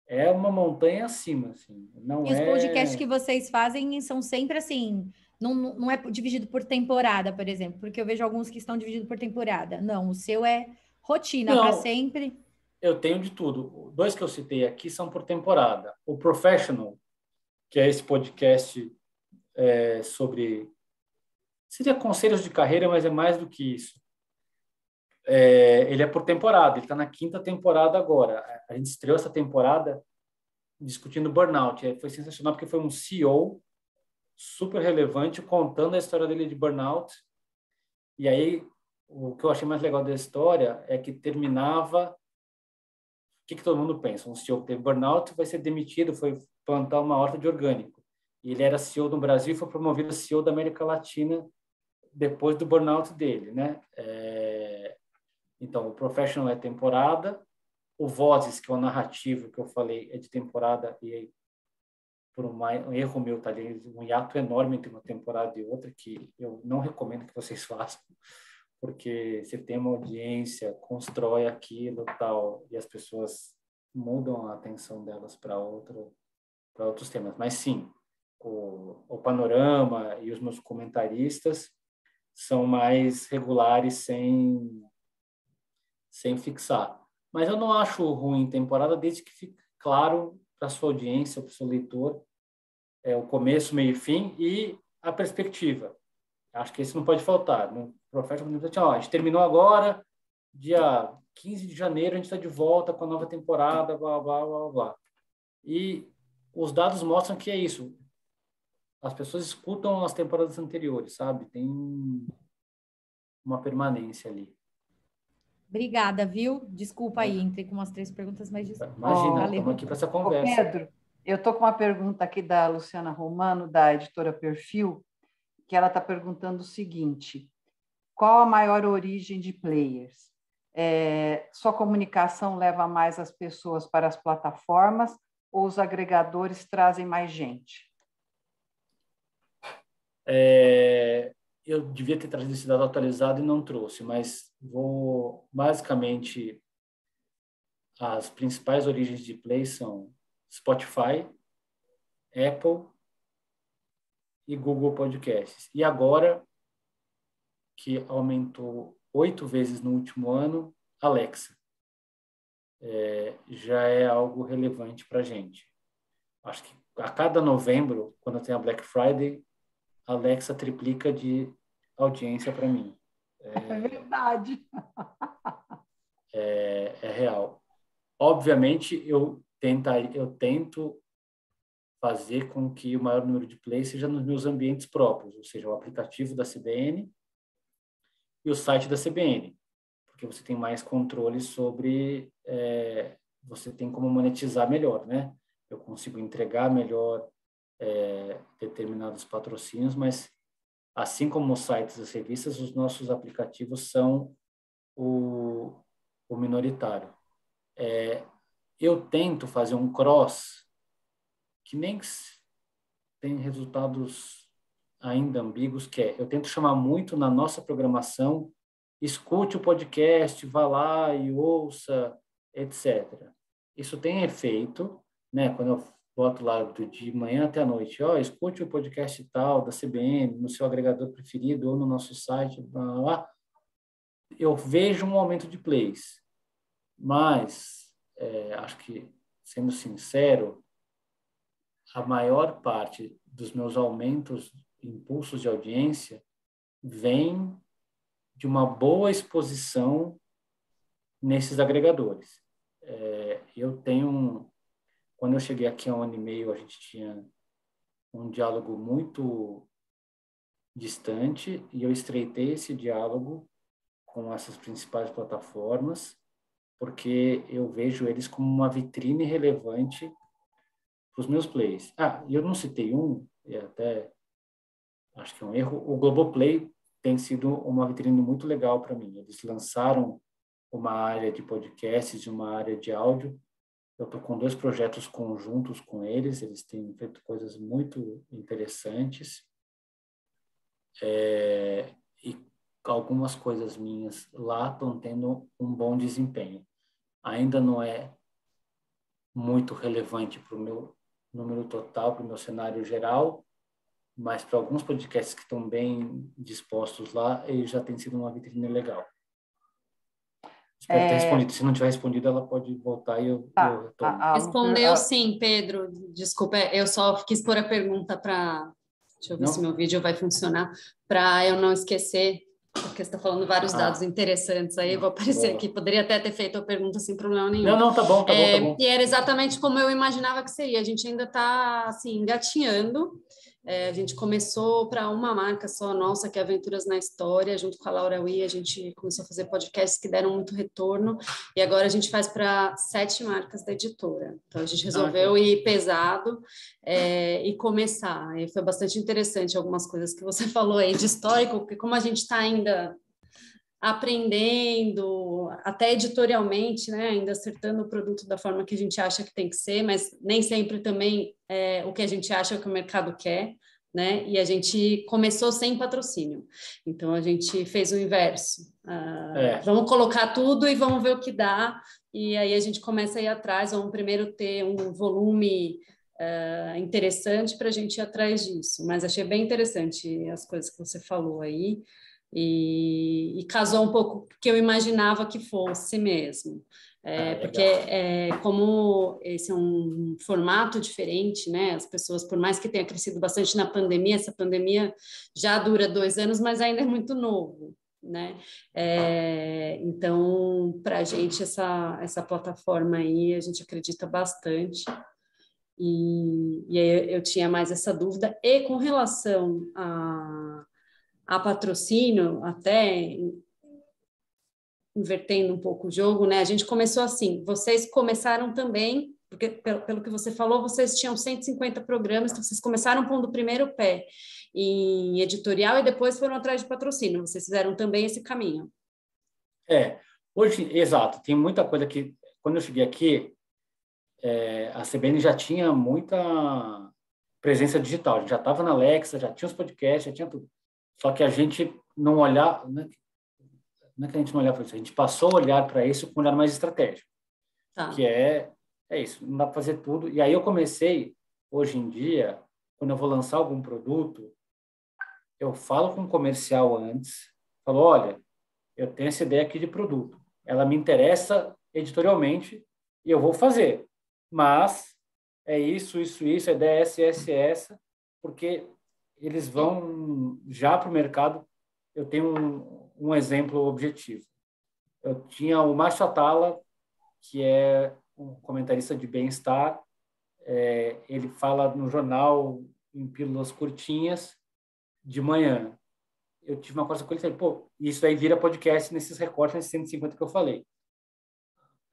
é uma montanha acima, assim. Não E os podcasts é... que vocês fazem são sempre assim, não é dividido por temporada, por exemplo, porque eu vejo alguns que estão divididos por temporada. Não, o seu é rotina para Não, sempre. eu tenho de tudo. 2 que eu citei aqui são por temporada. O Professional, que é esse podcast sobre... Seria conselhos de carreira, mas é mais do que isso. Ele é por temporada, ele está na 5ª temporada agora. A gente estreou essa temporada discutindo burnout. Foi sensacional porque foi um CEO super relevante contando a história dele de burnout. E aí, o que eu achei mais legal da história é que terminava... O que todo mundo pensa? Um CEO que teve burnout vai ser demitido, foi plantar uma horta de orgânico. E ele era CEO do Brasil e foi promovido a CEO da América Latina depois do burnout dele, né? Então, o Professional é temporada, o Vozes, que é o narrativo que eu falei, é de temporada e por um erro meu, tá ali, um hiato enorme entre uma temporada e outra, que eu não recomendo que vocês façam, porque você tem uma audiência, constrói aquilo tal, e as pessoas mudam a atenção delas para outros temas. Mas sim, o panorama e os meus comentaristas são mais regulares sem fixar. Mas eu não acho ruim temporada, desde que fique claro para a sua audiência, para o seu leitor, o começo, meio e fim e a perspectiva. Acho que isso não pode faltar. No Professional, a gente terminou agora, dia 15 de janeiro, a gente está de volta com a nova temporada, blá, blá, blá, blá. E os dados mostram que é isso. As pessoas escutam as temporadas anteriores, sabe? Tem uma permanência ali. Obrigada, viu? Desculpa aí, entrei com umas 3 perguntas, mas Imagina, valeu. estamos aqui para essa conversa. Pedro, eu estou com uma pergunta aqui da Luciana Romano, da editora Perfil, que ela está perguntando o seguinte: qual a maior origem de players? Sua comunicação leva mais as pessoas para as plataformas ou os agregadores trazem mais gente? Eu devia ter trazido esse dado atualizado e não trouxe, mas basicamente, as principais origens de play são Spotify, Apple e Google Podcasts. E agora, que aumentou 8 vezes no último ano, Alexa. Já é algo relevante para a gente. Acho que a cada novembro, quando tem a Black Friday, a Alexa triplica de audiência para mim. É verdade. É real. Obviamente, eu tento fazer com que o maior número de plays seja nos meus ambientes próprios, ou seja, o aplicativo da CBN e o site da CBN, porque você tem mais controle sobre, você tem como monetizar melhor, né? Eu consigo entregar melhor determinados patrocínios, mas assim como os sites das revistas, os nossos aplicativos são o minoritário. Eu tento fazer um cross que nem tem resultados ainda ambíguos, que eu tento chamar muito na nossa programação, escute o podcast, vá lá e ouça, etc. Isso tem efeito, né? Quando eu boto lá de manhã até a noite, escute o podcast tal da CBN no seu agregador preferido ou no nosso site, blá, blá, blá. Eu vejo um aumento de plays, mas acho que, sendo sincero, a maior parte dos meus aumentos, impulsos de audiência, vem de uma boa exposição nesses agregadores. Quando eu cheguei aqui há 1 ano e meio, a gente tinha um diálogo muito distante e eu estreitei esse diálogo com essas principais plataformas, porque eu vejo eles como uma vitrine relevante para os meus plays. E eu não citei e até acho que é um erro, o Globoplay tem sido uma vitrine muito legal para mim. Eles lançaram uma área de podcasts e uma área de áudio. Eu estou com 2 projetos conjuntos com eles, eles têm feito coisas muito interessantes. E algumas coisas minhas lá estão tendo um bom desempenho. Ainda não é muito relevante para o meu número total, para o meu cenário geral, mas para alguns podcasts que estão bem dispostos lá, ele já tem sido uma vitrine legal. Espero ter respondido. Se não tiver respondido, ela pode voltar e eu retorno. Respondeu sim, Pedro. Desculpa, eu só quis pôr a pergunta para... Deixa eu ver se meu vídeo vai funcionar, para eu não esquecer, porque você está falando vários dados interessantes aí, vou aparecer aqui. Poderia até ter feito a pergunta sem problema nenhum. Não, tá bom. E era exatamente como eu imaginava que seria. A gente ainda está, assim, engatinhando. A gente começou para uma marca só nossa, que é Aventuras na História, junto com a Laura Uy, a gente começou a fazer podcasts que deram muito retorno, e agora a gente faz para 7 marcas da editora. Então, a gente resolveu ir pesado e começar. E foi bastante interessante algumas coisas que você falou aí de histórico, porque como a gente está ainda aprendendo, até editorialmente, né, ainda acertando o produto da forma que a gente acha que tem que ser, mas nem sempre também o que a gente acha é o que o mercado quer, né? E a gente começou sem patrocínio, então a gente fez o inverso. Vamos colocar tudo e vamos ver o que dá, e aí a gente começa a ir atrás. Vamos primeiro ter um volume interessante para a gente ir atrás disso, mas achei bem interessante as coisas que você falou aí. E casou um pouco com o que eu imaginava que fosse mesmo. Porque como esse é um formato diferente, né? As pessoas, por mais que tenha crescido bastante na pandemia, essa pandemia já dura 2 anos, mas ainda é muito novo, né? Então, para a gente, essa plataforma aí, a gente acredita bastante. E aí eu tinha mais essa dúvida. E com relação a patrocínio, até invertendo um pouco o jogo, né? A gente começou assim, vocês começaram também, porque pelo que você falou, vocês tinham 150 programas, então vocês começaram pondo o primeiro pé em editorial e depois foram atrás de patrocínio. Vocês fizeram também esse caminho. Hoje, exato, tem muita coisa que, quando eu cheguei aqui, a CBN já tinha muita presença digital, a gente já estava na Alexa, já tinha os podcasts, já tinha tudo. Só que a gente não olhava, não é que a gente não olhava para isso, a gente passou a olhar para isso com um olhar mais estratégico, que é isso, não dá para fazer tudo. E aí eu comecei, hoje em dia, quando eu vou lançar algum produto, eu falo com o comercial antes, falo, olha, eu tenho essa ideia aqui de produto, ela me interessa editorialmente e eu vou fazer, mas é isso, a ideia é essa, porque eles vão já para o mercado. Eu tenho um exemplo objetivo. Eu tinha o Márcio Atala, que é um comentarista de bem-estar. Ele fala no jornal em pílulas curtinhas de manhã. Eu tive uma coisa com ele e falei, isso aí vira podcast nesses recortes, nesses 150 que eu falei.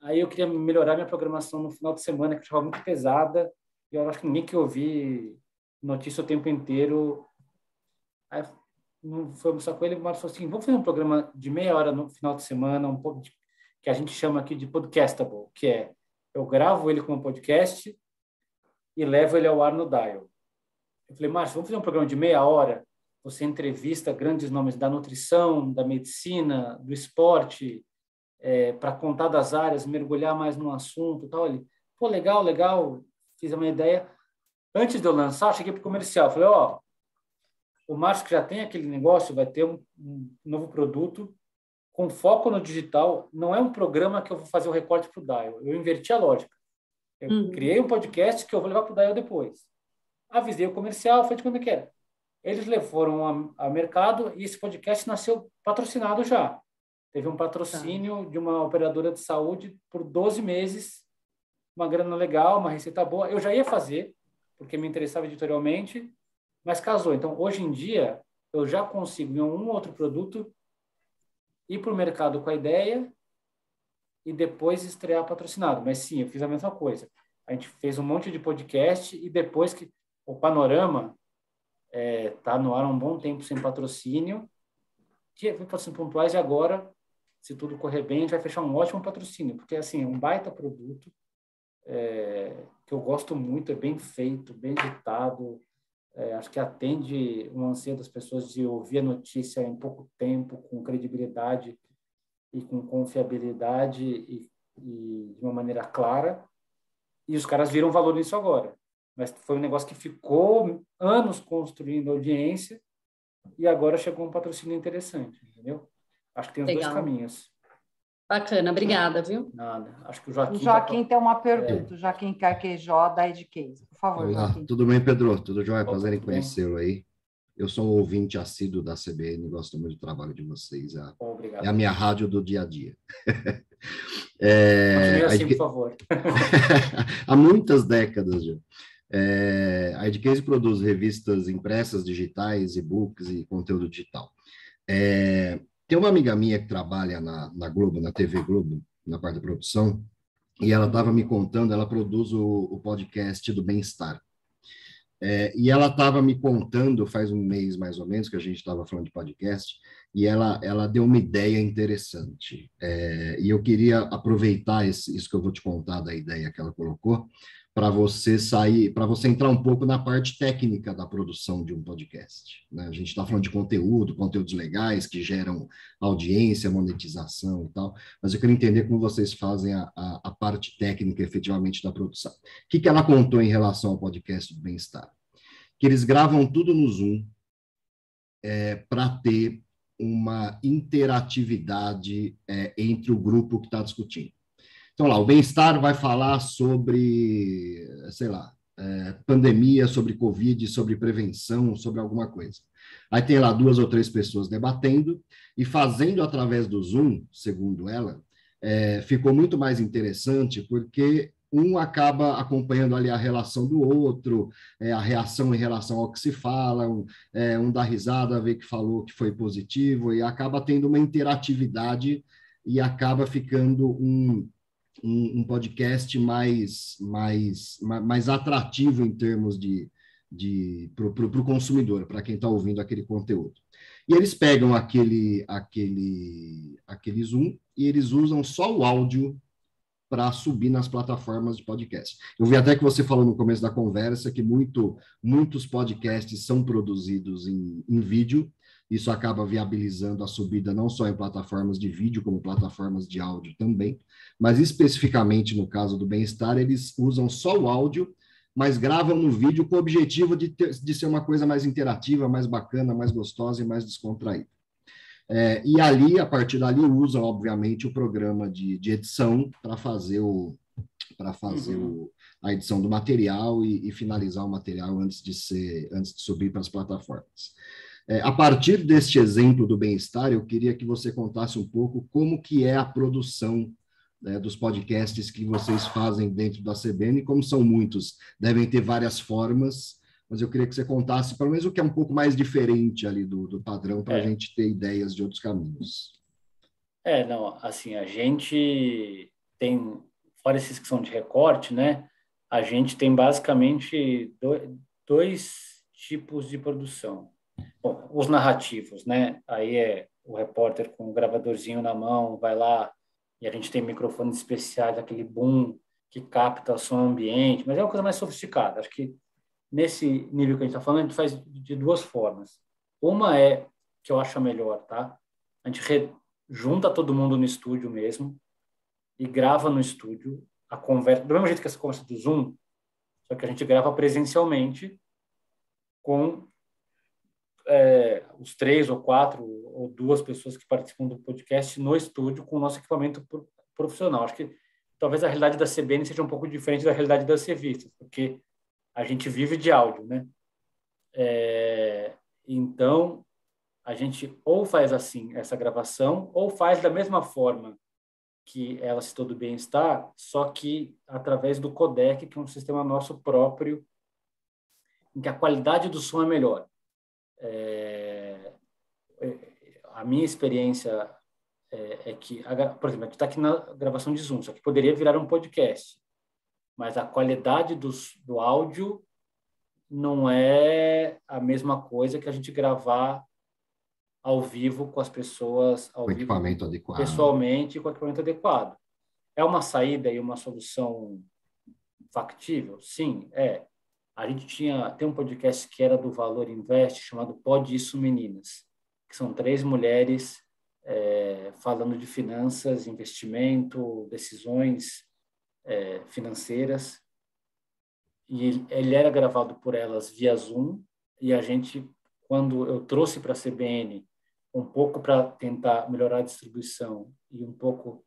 Aí eu queria melhorar minha programação no final de semana, que eu estava muito pesada, e eu acho que ninguém que ouvir notícia o tempo inteiro. Aí não foi almoçar com ele, o Marcos falou assim, vamos fazer um programa de meia hora no final de semana, que a gente chama aqui de podcastable, que é, eu gravo ele como podcast e levo ele ao ar no Dial. Eu falei, Márcio, vamos fazer um programa de meia hora, você entrevista grandes nomes da nutrição, da medicina, do esporte, para contar das áreas, mergulhar mais no assunto e tal. Ele, legal, fiz uma ideia. antes de eu lançar, cheguei para o comercial, falei, ó, o Márcio que já tem aquele negócio vai ter um novo produto com foco no digital. Não é um programa que eu vou fazer o recorte para o Dial. Eu inverti a lógica. Eu criei um podcast que eu vou levar para o Dial depois. Avisei o comercial, falei de quando que era. Eles levaram a mercado e esse podcast nasceu patrocinado já. Teve um patrocínio de uma operadora de saúde por 12 meses, uma grana legal, uma receita boa. Eu já ia fazer, porque me interessava editorialmente, mas casou. Então, hoje em dia, eu já consigo, em um outro produto, ir para o mercado com a ideia e depois estrear patrocinado. Mas sim, eu fiz a mesma coisa. A gente fez um monte de podcast e depois que o Panorama está no ar há um bom tempo sem patrocínio, que foi patrocínio pontuais e agora, se tudo correr bem, a gente vai fechar um ótimo patrocínio, porque assim, é um baita produto que eu gosto muito, é bem feito, bem editado, acho que atende um anseio das pessoas de ouvir a notícia em pouco tempo, com credibilidade e com confiabilidade e de uma maneira clara. E os caras viram valor nisso agora. Mas foi um negócio que ficou anos construindo audiência e agora chegou um patrocínio interessante, entendeu? Acho que tem os dois caminhos. Bacana, obrigada, viu? Nada. Acho que o Joaquim... O Joaquim tem uma pergunta. O Joaquim Carquejó, da Edcase. Por favor, Olá, Joaquim. tudo bem, Pedro? Tudo jóia? Opa, Prazer em tudo bem. conhecê-lo aí. Eu sou um ouvinte assíduo da CBN, gosto muito do trabalho de vocês. Obrigado. É a minha rádio do dia a dia. Continue assim, por favor. Há muitas décadas já. A Edcase produz revistas impressas, digitais, e-books e conteúdo digital. Tem uma amiga minha que trabalha na Globo, na TV Globo, na parte da produção, e ela estava me contando, ela produz o podcast do Bem-Estar. E ela estava me contando, faz um mês mais ou menos, que a gente estava falando de podcast, e ela deu uma ideia interessante. E eu queria aproveitar isso que eu vou te contar da ideia que ela colocou, para você entrar um pouco na parte técnica da produção de um podcast, né? A gente está falando de conteúdos legais que geram audiência, monetização e tal, mas eu queria entender como vocês fazem a parte técnica efetivamente da produção. O que ela contou em relação ao podcast do Bem-Estar? Que eles gravam tudo no Zoom para ter uma interatividade entre o grupo que está discutindo. Então, lá, o Bem-Estar vai falar sobre, sei lá, pandemia, sobre Covid, sobre prevenção, sobre alguma coisa. Aí tem lá 2 ou 3 pessoas debatendo e fazendo através do Zoom, segundo ela, ficou muito mais interessante porque um acaba acompanhando ali a relação do outro, a reação em relação ao que se fala, um dá risada, vê que falou que foi positivo e acaba tendo uma interatividade e acaba ficando um podcast mais atrativo em termos para o consumidor, para quem está ouvindo aquele conteúdo. E eles pegam aquele Zoom e eles usam só o áudio para subir nas plataformas de podcast. Eu vi até que você falou no começo da conversa que muitos podcasts são produzidos em vídeo. Isso acaba viabilizando a subida não só em plataformas de vídeo, como plataformas de áudio também. Mas especificamente no caso do Bem-Estar, eles usam só o áudio, mas gravam no vídeo com o objetivo de ser uma coisa mais interativa, mais bacana, mais gostosa e mais descontraída. E ali, a partir dali, usam, obviamente, o programa de edição para fazer a edição do material e finalizar o material antes de subir para as plataformas. A partir deste exemplo do Bem-Estar, eu queria que você contasse um pouco como que é a produção dos podcasts que vocês fazem dentro da CBN, como são muitos, devem ter várias formas, mas eu queria que você contasse pelo menos o que é um pouco mais diferente ali do padrão, para a gente ter ideias de outros caminhos. Não, assim, a gente tem, fora esses que são de recorte, né, a gente tem basicamente dois tipos de produção. Bom, os narrativos, né, aí o repórter com o gravadorzinho na mão, vai lá e a gente tem microfones especiais, aquele boom que capta o som ambiente, mas é uma coisa mais sofisticada. Acho que nesse nível que a gente está falando, a gente faz de 2 formas. Uma que eu acho a melhor, tá? A gente junta todo mundo no estúdio mesmo e grava no estúdio a conversa, do mesmo jeito que essa conversa do Zoom, Só que a gente grava presencialmente com os 3 ou 4 ou 2 pessoas que participam do podcast no estúdio com o nosso equipamento profissional. Acho que talvez a realidade da CBN seja um pouco diferente da realidade das revistas, porque a gente vive de áudio, né? Então, a gente ou faz assim essa gravação, ou faz da mesma forma que ela citou do Bem-Estar, só que através do codec, que é um sistema nosso próprio, em que a qualidade do som é melhor. A minha experiência é que, por exemplo, a gente está aqui na gravação de Zoom, só que poderia virar um podcast, mas a qualidade do áudio não é a mesma coisa que a gente gravar ao vivo com as pessoas, ao vivo, equipamento adequado. Pessoalmente, com o equipamento adequado. É uma saída e uma solução factível? Sim, é. A gente tem um podcast que era do Valor Invest, chamado Pode Isso Meninas, que são 3 mulheres falando de finanças, investimento, decisões financeiras. E ele era gravado por elas via Zoom, e a gente, quando eu trouxe para a CBN, um pouco para tentar melhorar a distribuição e um pouco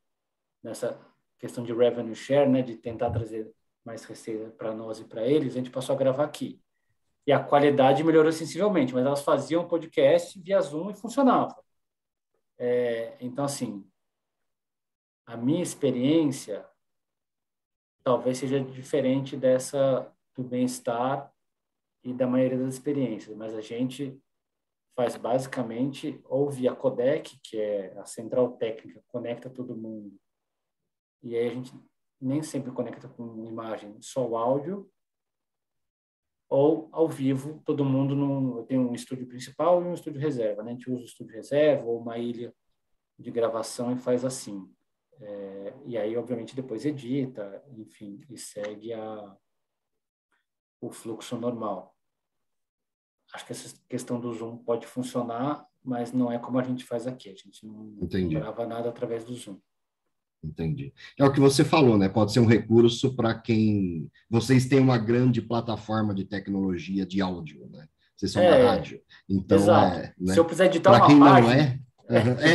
nessa questão de revenue share, né, de tentar trazer mais receita para nós e para eles, a gente passou a gravar aqui. E a qualidade melhorou sensivelmente, mas elas faziam podcast via Zoom e funcionava. Então, assim, a minha experiência talvez seja diferente dessa do Bem-Estar e da maioria das experiências, mas a gente faz basicamente ou via codec, que é a central técnica, conecta todo mundo, e aí a gente nem sempre conecta com imagem, só o áudio, ou ao vivo, todo mundo eu tenho um estúdio principal e um estúdio reserva, né? A gente usa o estúdio reserva ou uma ilha de gravação e faz assim. E aí, obviamente, depois edita, enfim, e segue o fluxo normal. Acho que essa questão do Zoom pode funcionar, mas não é como a gente faz aqui. A gente não grava nada através do Zoom. Entendi. É o que você falou, né? Pode ser um recurso para quem... Vocês têm uma grande plataforma de tecnologia de áudio, né? Vocês são da rádio. Então, exato. né? Se eu precisar editar pra uma quem página...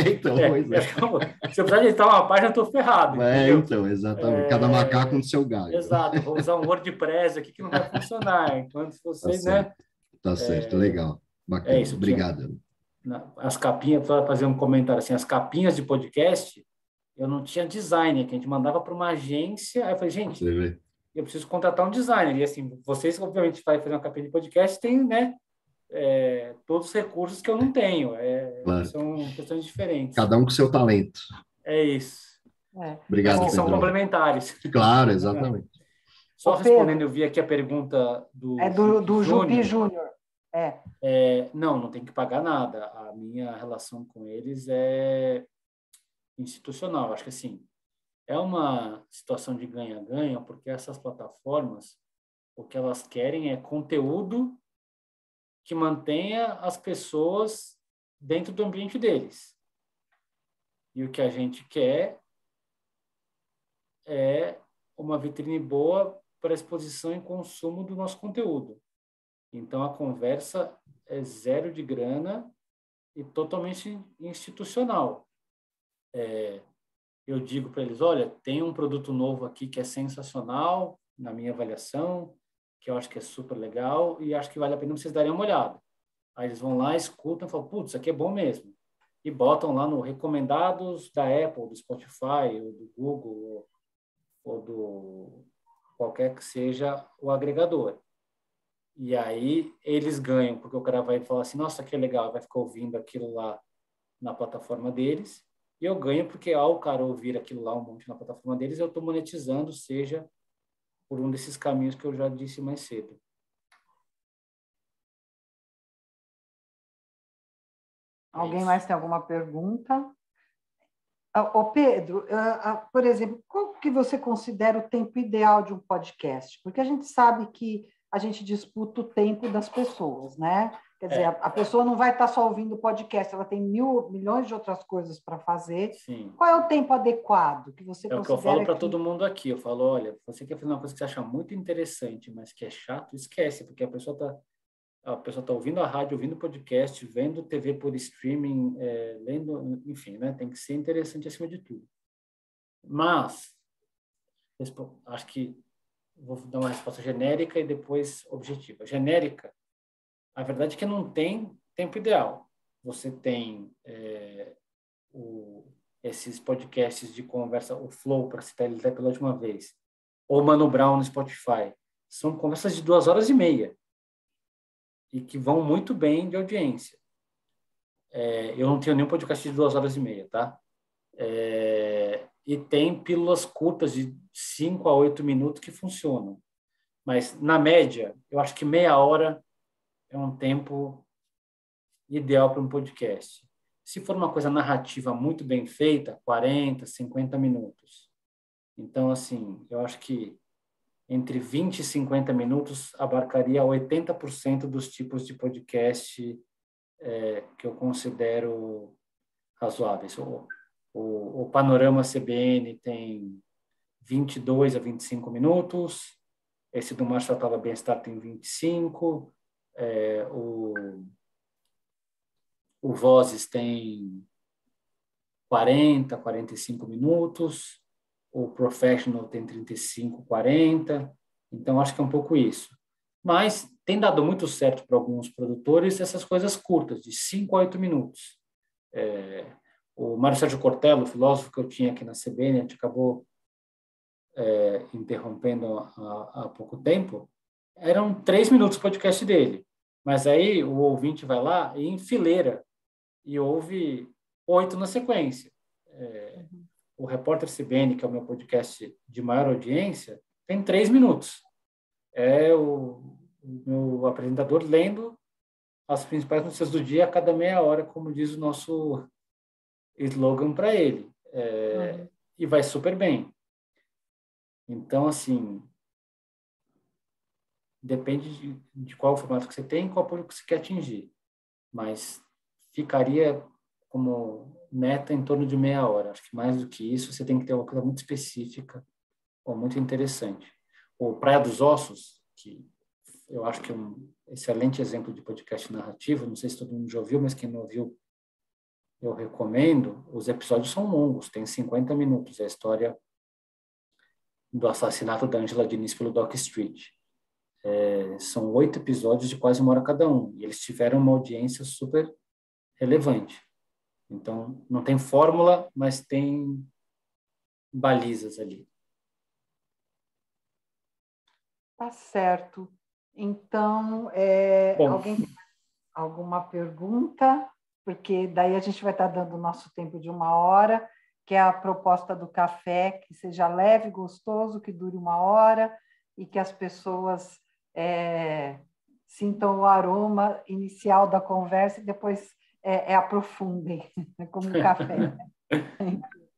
então, pois é. Se eu precisar editar uma página, eu estou ferrado. Então, exatamente. Cada macaco no seu galho. Exato. Vou usar um WordPress aqui que não vai funcionar. Enquanto vocês, né? Tá certo, legal. Bacana. Isso. Obrigado. As capinhas, para fazer um comentário assim, as capinhas de podcast, eu não tinha designer, que a gente mandava para uma agência. Aí eu falei, gente, eu preciso contratar um designer. E assim, vocês, obviamente, vai fazer uma capinha de podcast, tem, né? Todos os recursos que eu não tenho. Claro. São questões diferentes. Cada um com seu talento. É isso. Obrigado, mas que são complementares. Claro, exatamente. Só respondendo, eu vi aqui a pergunta do Jupi Júnior. Não tem que pagar nada. A minha relação com eles é institucional. Acho que assim, é uma situação de ganha-ganha, porque essas plataformas, o que elas querem é conteúdo que mantenha as pessoas dentro do ambiente deles. E o que a gente quer é uma vitrine boa para exposição e consumo do nosso conteúdo. Então, a conversa é zero de grana e totalmente institucional. Eu digo para eles, olha, tem um produto novo aqui que é sensacional, na minha avaliação, que eu acho que é super legal e acho que vale a pena vocês darem uma olhada. Aí eles vão lá, escutam e falam, putz, isso aqui é bom mesmo. E botam lá no recomendados da Apple, do Spotify, ou do Google, ou do qualquer que seja o agregador. E aí eles ganham, porque o cara vai falar assim, nossa, que legal, vai ficar ouvindo aquilo lá na plataforma deles. E eu ganho porque ao o cara ouvir aquilo lá um monte na plataforma deles, eu estou monetizando, seja por um desses caminhos que eu já disse mais cedo. Alguém mais tem alguma pergunta? Ô Pedro, por exemplo, qual que você considera o tempo ideal de um podcast? Porque a gente sabe que a gente disputa o tempo das pessoas, né? Quer dizer, a pessoa não vai estar só ouvindo o podcast, ela tem milhões de outras coisas para fazer. Sim. Qual é o tempo adequado que você É o que considera eu falo para todo mundo aqui. Eu falo, olha, você quer fazer uma coisa que você acha muito interessante, mas que é chato, esquece, porque a pessoa tá ouvindo a rádio, ouvindo podcast, vendo TV por streaming, lendo, enfim, né? Tem que ser interessante acima de tudo. Mas, acho que vou dar uma resposta genérica e depois objetiva. Genérica, a verdade é que não tem tempo ideal. Você tem esses podcasts de conversa, o Flow, para citar ele pela última vez, ou Mano Brown no Spotify. São conversas de 2 horas e meia e que vão muito bem de audiência. Eu não tenho nenhum podcast de 2 horas e meia, tá? E tem pílulas curtas de 5 a 8 minutos que funcionam. Mas, na média, eu acho que meia hora é um tempo ideal para um podcast. Se for uma coisa narrativa muito bem feita, 40, 50 minutos. Então, assim, eu acho que entre 20 e 50 minutos abarcaria 80% dos tipos de podcast que eu considero razoáveis. O Panorama CBN tem 22 a 25 minutos, esse do Marshall Tava Bem-Estar tem 25, o Vozes tem 40, 45 minutos, o Professional tem 35, 40, então acho que é um pouco isso. Mas tem dado muito certo para alguns produtores essas coisas curtas, de 5 a 8 minutos. O Mário Sérgio Cortella, o filósofo que eu tinha aqui na CBN, a gente acabou interrompendo há pouco tempo, eram 3 minutos o podcast dele. Mas aí o ouvinte vai lá e enfileira e ouve 8 na sequência. O Repórter CBN, que é o meu podcast de maior audiência, tem 3 minutos. É o meu apresentador lendo as principais notícias do dia a cada meia hora, como diz o nosso slogan para ele. E vai super bem. Então, assim, depende de qual formato que você tem e qual público você quer atingir. Mas ficaria como meta em torno de meia hora. Acho que mais do que isso, você tem que ter uma coisa muito específica ou muito interessante. O Praia dos Ossos, que eu acho que é um excelente exemplo de podcast narrativo, não sei se todo mundo já ouviu, mas quem não ouviu, eu recomendo. Os episódios são longos, tem 50 minutos. É a história do assassinato da Angela Diniz pelo Doc Street. São 8 episódios de quase 1 hora cada um. E eles tiveram uma audiência super relevante. Então, não tem fórmula, mas tem balizas ali. Tá certo. Então, alguém tem alguma pergunta? Porque daí a gente vai estar dando o nosso tempo de 1 hora, que é a proposta do café, que seja leve, gostoso, que dure 1 hora e que as pessoas sintam o aroma inicial da conversa e depois aprofundem, como o café.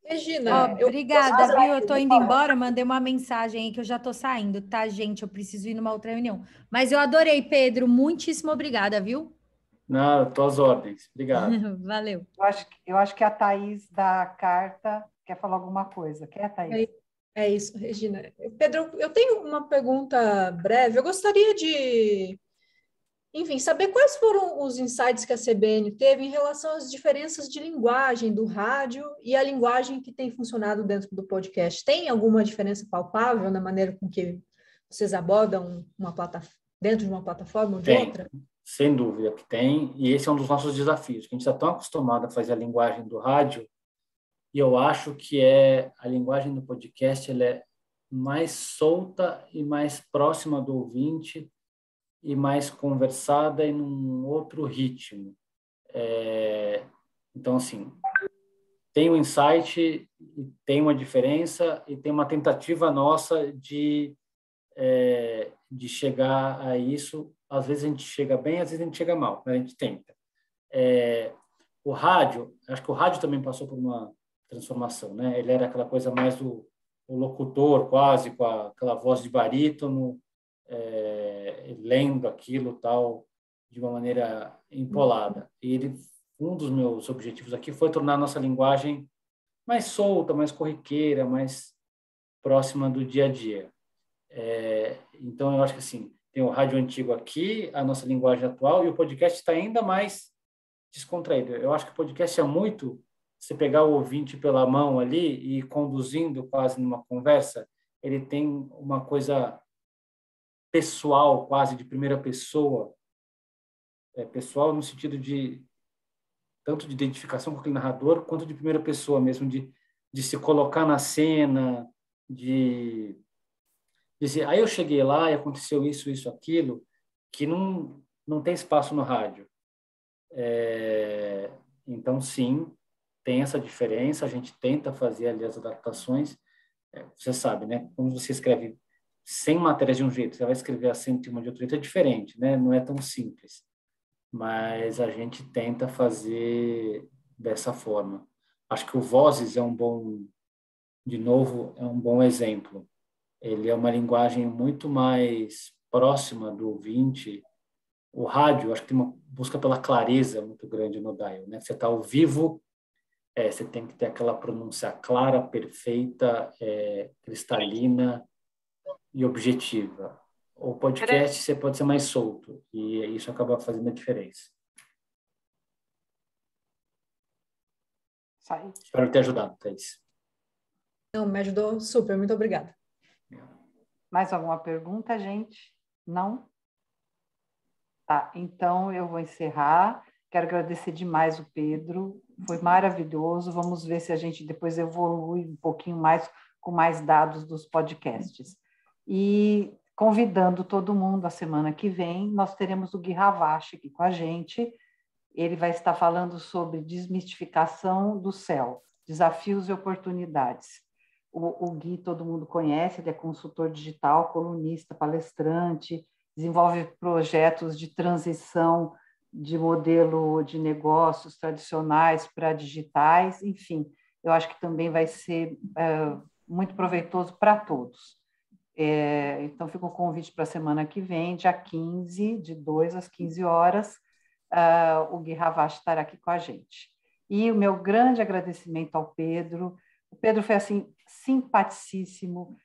Regina, obrigada, viu? Eu estou indo embora, mandei uma mensagem aí que eu já estou saindo, tá, gente? Eu preciso ir numa outra reunião. Mas eu adorei, Pedro. Muitíssimo obrigada, viu? Não, tô às ordens. Obrigado. Valeu. Eu acho que a Thaís da Carta quer falar alguma coisa. Quer, Thaís? É isso, Regina. Pedro, eu tenho uma pergunta breve. Eu gostaria de, enfim, saber quais foram os insights que a CBN teve em relação às diferenças de linguagem do rádio e a linguagem que tem funcionado dentro do podcast. Tem alguma diferença palpável na maneira com que vocês abordam dentro de uma plataforma ou de outra? Sem dúvida que tem, e esse é um dos nossos desafios, que a gente está tão acostumado a fazer a linguagem do rádio, e eu acho que a linguagem do podcast ela é mais solta e mais próxima do ouvinte e mais conversada e num outro ritmo. Então, assim, tem um insight, tem uma diferença e tem uma tentativa nossa de chegar a isso. Às vezes a gente chega bem, às vezes a gente chega mal, mas a gente tenta. O rádio, acho que o rádio também passou por uma transformação, né? Ele era aquela coisa mais do locutor, quase, com aquela voz de barítono, lendo aquilo, tal, de uma maneira empolada. E um dos meus objetivos aqui foi tornar a nossa linguagem mais solta, mais corriqueira, mais próxima do dia a dia. Então, eu acho que assim, tem o rádio antigo aqui, a nossa linguagem atual, e o podcast está ainda mais descontraído. Eu acho que o podcast é muito você pegar o ouvinte pela mão ali e ir conduzindo quase numa conversa. Ele tem uma coisa pessoal, quase de primeira pessoa. Pessoal no sentido de tanto de identificação com aquele narrador, quanto de primeira pessoa mesmo, de se colocar na cena, de dizer, aí eu cheguei lá e aconteceu isso, isso, aquilo, que não tem espaço no rádio. Então, sim, tem essa diferença, a gente tenta fazer ali as adaptações. Você sabe, né? Quando você escreve 100 matérias de um jeito, você vai escrever a 101 de outro jeito, é diferente, né? Não é tão simples. Mas a gente tenta fazer dessa forma. Acho que o Vozes é um bom exemplo. Ele é uma linguagem muito mais próxima do ouvinte. O rádio, acho que tem uma busca pela clareza muito grande no dial, né? Você está ao vivo, você tem que ter aquela pronúncia clara, perfeita, cristalina e objetiva. O podcast você pode ser mais solto e isso acaba fazendo a diferença. Espero ter ajudado, Thaís. Não, me ajudou super, muito obrigada. Mais alguma pergunta, gente? Não? Tá, então eu vou encerrar. Quero agradecer demais o Pedro, foi maravilhoso. Vamos ver se a gente depois evolui um pouquinho mais com mais dados dos podcasts. E convidando todo mundo, a semana que vem, nós teremos o Gui Ravache aqui com a gente. Ele vai estar falando sobre desmistificação do céu, desafios e oportunidades. O Gui todo mundo conhece, ele é consultor digital, colunista, palestrante, desenvolve projetos de transição de modelo de negócios tradicionais para digitais, enfim, eu acho que também vai ser muito proveitoso para todos. Então, fica o convite para a semana que vem, dia 15, de 2 às 15 horas, o Gui Ravache estará aqui com a gente. E o meu grande agradecimento ao Pedro. O Pedro foi, assim, simpaticíssimo,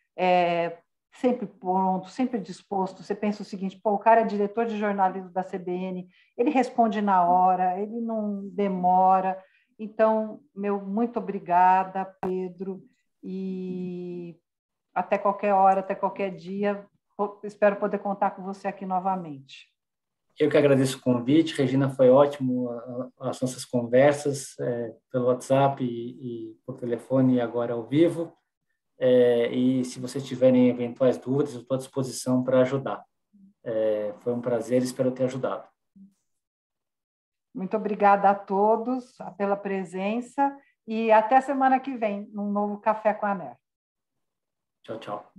sempre pronto, sempre disposto. Você pensa o seguinte, o cara é diretor de jornalismo da CBN, ele responde na hora, ele não demora. Então, muito obrigada, Pedro, e até qualquer hora, até qualquer dia, espero poder contar com você aqui novamente. Eu que agradeço o convite, Regina, foi ótimo as nossas conversas pelo WhatsApp e por telefone e agora ao vivo. E se vocês tiverem eventuais dúvidas, eu estou à disposição para ajudar. Foi um prazer, espero ter ajudado. Muito obrigada a todos pela presença e até semana que vem, num novo Café com a Ner. Tchau, tchau.